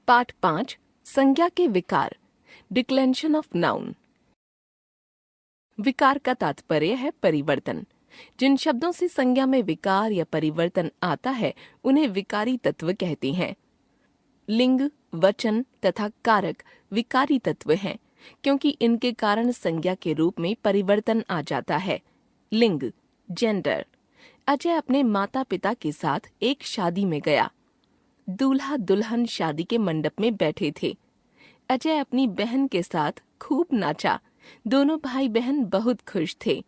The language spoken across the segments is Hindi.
पाठ 5 संज्ञा के विकार, डिक्लेंशन ऑफ नाउन। विकार का तात्पर्य है परिवर्तन। जिन शब्दों से संज्ञा में विकार या परिवर्तन आता है उन्हें विकारी तत्व कहते हैं। लिंग, वचन तथा कारक विकारी तत्व हैं क्योंकि इनके कारण संज्ञा के रूप में परिवर्तन आ जाता है। लिंग, जेंडर। अजय अपने माता पिता के साथ एक शादी में गया। दूल्हा दुल्हन शादी के मंडप में बैठे थे। अजय अपनी बहन के साथ खूब नाचा। दोनों भाई बहन बहुत खुश थे।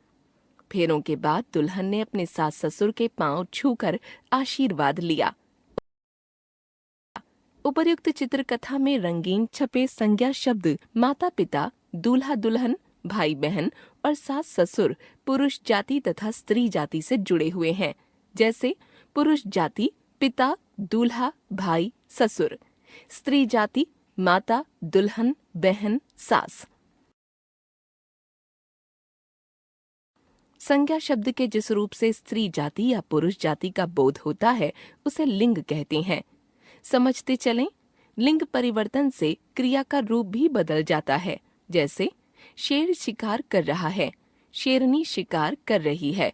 फेरों के बाद दुल्हन ने अपने सास ससुर के पांव छूकर आशीर्वाद लिया। उपर्युक्त चित्रकथा में रंगीन छपे संज्ञा शब्द माता पिता, दूल्हा दुल्हन, भाई बहन और सास ससुर पुरुष जाति तथा स्त्री जाति से जुड़े हुए हैं। जैसे पुरुष जाति पिता, दूल्हा, भाई, ससुर। स्त्री जाति माता, दुल्हन, बहन, सास। संज्ञा शब्द के जिस रूप से स्त्री जाति या पुरुष जाति का बोध होता है उसे लिंग कहते हैं। समझते चलें, लिंग परिवर्तन से क्रिया का रूप भी बदल जाता है। जैसे शेर शिकार कर रहा है, शेरनी शिकार कर रही है।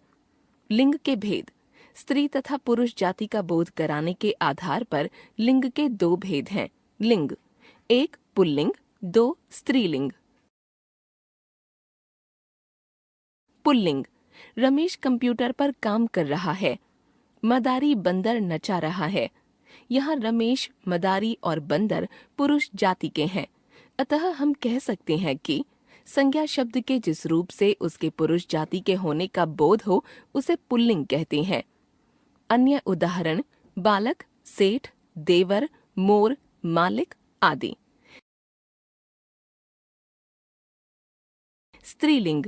लिंग के भेद। स्त्री तथा पुरुष जाति का बोध कराने के आधार पर लिंग के दो भेद हैं। लिंग, एक पुल्लिंग, दो स्त्रीलिंग। पुल्लिंग, रमेश कंप्यूटर पर काम कर रहा है। मदारी बंदर नचा रहा है। यहाँ रमेश, मदारी और बंदर पुरुष जाति के हैं, अतः हम कह सकते हैं कि संज्ञा शब्द के जिस रूप से उसके पुरुष जाति के होने का बोध हो उसे पुल्लिंग कहते हैं। अन्य उदाहरण बालक, सेठ, देवर, मोर, मालिक आदि। स्त्रीलिंग,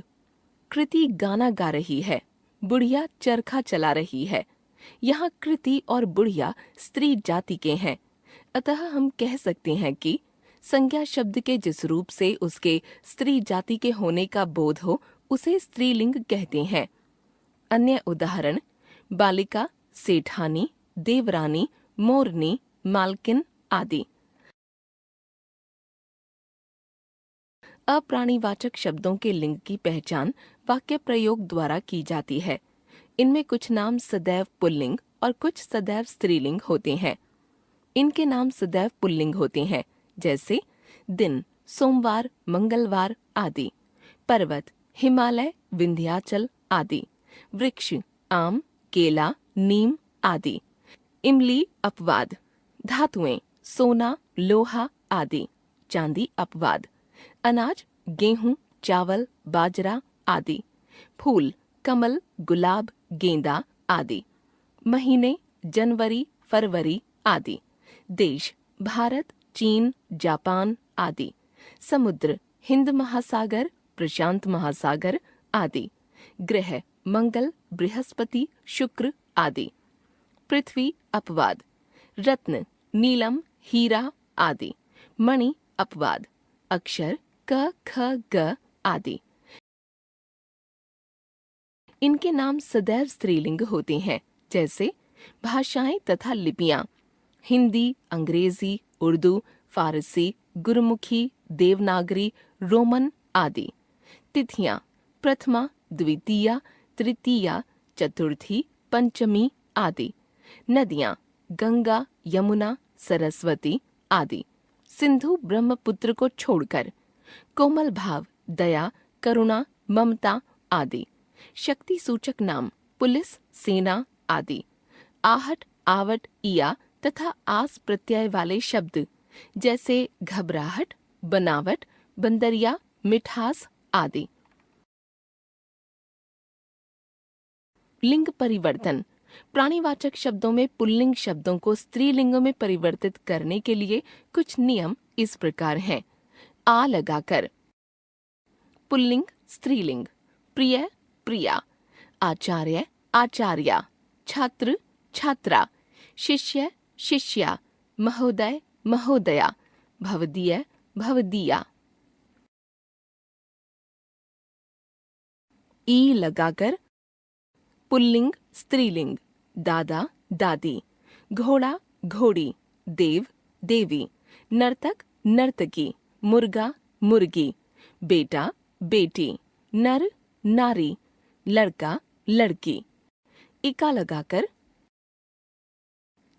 कृति गाना गा रही है, बुढ़िया चरखा चला रही है। यहाँ कृति और बुढ़िया स्त्री जाति के हैं, अतः हम कह सकते हैं कि संज्ञा शब्द के जिस रूप से उसके स्त्री जाति के होने का बोध हो उसे स्त्रीलिंग कहते हैं। अन्य उदाहरण बालिका, सेठानी, देवरानी, मोरनी, मालकिन आदि। अप्राणीवाचक शब्दों के लिंग की पहचान वाक्य प्रयोग द्वारा की जाती है। इनमें कुछ नाम सदैव पुल्लिंग और कुछ सदैव स्त्रीलिंग होते हैं। इनके नाम सदैव पुल्लिंग होते हैं, जैसे दिन, सोमवार, मंगलवार आदि। पर्वत, हिमालय, विंध्याचल आदि। वृक्ष, आम, केला, नीम आदि। इमली, अपवाद। धातुएं, सोना, लोहा आदि। चांदी, अपवाद। अनाज, गेहूं, चावल, बाजरा आदि। फूल, कमल, गुलाब, गेंदा आदि। महीने, जनवरी, फरवरी आदि। देश, भारत, चीन, जापान आदि। समुद्र, हिंद महासागर, प्रशांत महासागर आदि। ग्रह, मंगल, बृहस्पति, शुक्र आदि। पृथ्वी, अपवाद। रत्न, नीलम, हीरा आदि। मणि, अपवाद। अक्षर, क, ख, ग आदि। इनके नाम सदैव स्त्रीलिंग होते हैं, जैसे भाषाएं तथा लिपियां, हिंदी, अंग्रेजी, उर्दू, फारसी, गुरमुखी, देवनागरी, रोमन आदि। तिथियां, प्रथमा, द्वितीया, तृतीया, चतुर्थी, पंचमी आदि। नदियां, गंगा, यमुना, सरस्वती आदि। सिंधु ब्रह्मपुत्र को छोड़कर। कोमल भाव, दया, करुणा, ममता आदि। शक्ति सूचक नाम, पुलिस, सेना आदि। आहट, आवट, इया तथा आस प्रत्यय वाले शब्द, जैसे घबराहट, बनावट, बंदरिया, मिठास आदि। लिंग परिवर्तन। प्राणीवाचक शब्दों में पुल्लिंग शब्दों को स्त्रीलिंग में परिवर्तित करने के लिए कुछ नियम इस प्रकार हैं। आ लगाकर। पुल्लिंग, स्त्रीलिंग। प्रिय, प्रिया। आचार्य, आचार्या। छात्र, छात्रा। शिष्य, शिष्या। महोदय, महोदया। भवदीय, भवदीया। ई लगाकर। पुल्लिंग, स्त्रीलिंग। दादा, दादी। घोड़ा, घोड़ी। देव, देवी। नर्तक नर्तकी, मुर्गा मुर्गी, बेटा बेटी, नर नारी, लड़का लड़की। इका लगाकर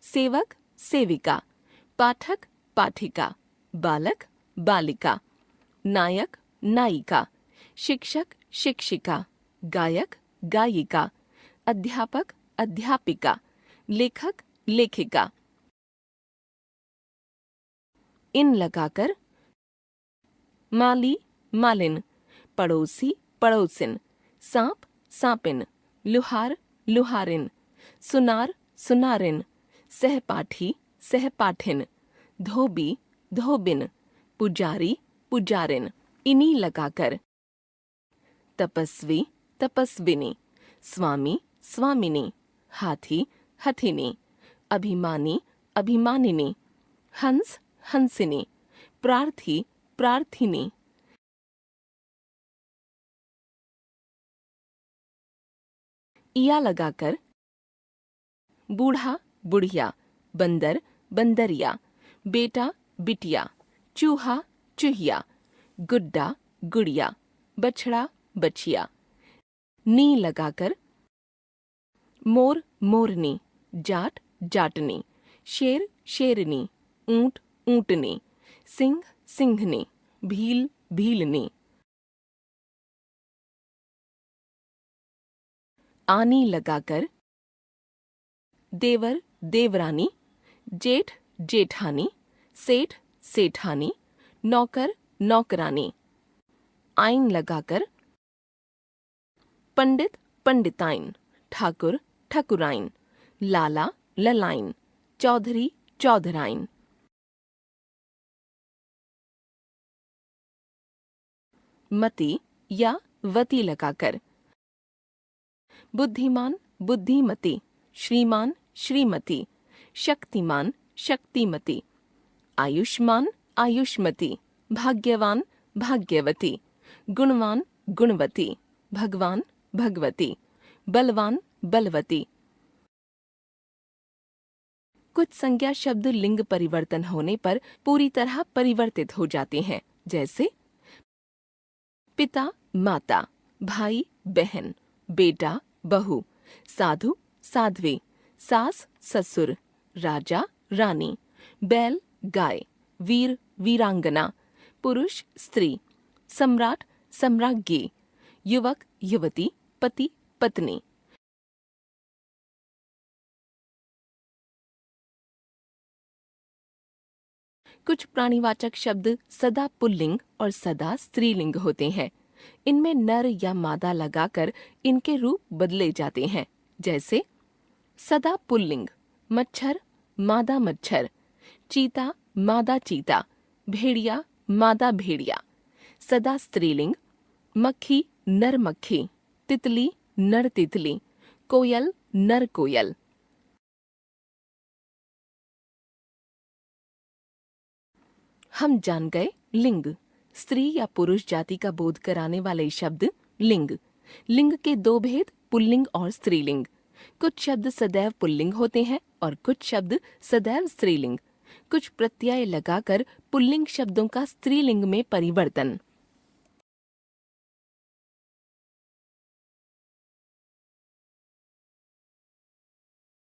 सेवक सेविका, पाठक पाठिका, बालक बालिका, नायक नायिका, शिक्षक शिक्षिका, गायक गायिका, अध्यापक अध्यापिका, लेखक लेखिका। इन लगाकर माली मालिन, पड़ोसी पड़ोसिन, सांप सांपिन, लुहार लुहारिन, सुनार सुनारिन, सहपाठी सहपाठिन, धोबी धोबिन, पुजारी पुजारिन। इन्हीं लगाकर तपस्वी तपस्विनी, स्वामी स्वामिनी, हाथी हथिनी, अभिमानी अभिमानिनी, हंस हंसिनी, प्रार्थी प्रार्थिनी। इया लगाकर बूढ़ा बुढ़िया, बंदर बंदरिया, बेटा बिटिया, चूहा चूहिया, गुड्डा गुड़िया, बछड़ा बछिया। नी लगाकर मोर मोरनी, जाट जाटनी, शेर शेरनी, ऊंट ऊंटनी, सिंह सिंहनी, भील भीलनी। आनी लगाकर देवर देवरानी, जेठ जेठानी, सेठ सेठानी, नौकर नौकरानी। आइन लगाकर पंडित पंडिताइन, ठाकुर ठकुराइन, लाला ललाइन, चौधरी चौधराइन। मति या वती लगाकर बुद्धिमान बुद्धिमती, श्रीमान श्रीमती, शक्तिमान शक्तिमती, आयुष्मान आयुष्मती, भाग्यवान भाग्यवती, गुणवान गुणवती, भगवान भगवती, बलवान बलवती। कुछ संज्ञा शब्द लिंग परिवर्तन होने पर पूरी तरह परिवर्तित हो जाते हैं, जैसे पिता माता, भाई बहन, बेटा बहू, साधु साध्वी, सास ससुर, राजा रानी, बैल गाय, वीर वीरांगना, पुरुष स्त्री, सम्राट सम्राज्ञी, युवक युवती, पति पत्नी। कुछ प्राणीवाचक शब्द सदा पुल्लिंग और सदा स्त्रीलिंग होते हैं। इनमें नर या मादा लगाकर इनके रूप बदले जाते हैं, जैसे सदा पुल्लिंग मच्छर मादा मच्छर, चीता मादा चीता, भेड़िया मादा भेड़िया। सदा स्त्रीलिंग मक्खी नर मक्खी, तितली नर तितली, कोयल नर कोयल। हम जान गए लिंग, स्त्री या पुरुष जाति का बोध कराने वाले शब्द लिंग। लिंग के दो भेद, पुल्लिंग और स्त्रीलिंग। कुछ शब्द सदैव पुल्लिंग होते हैं और कुछ शब्द सदैव स्त्रीलिंग। कुछ प्रत्यय लगाकर पुल्लिंग शब्दों का स्त्रीलिंग में परिवर्तन।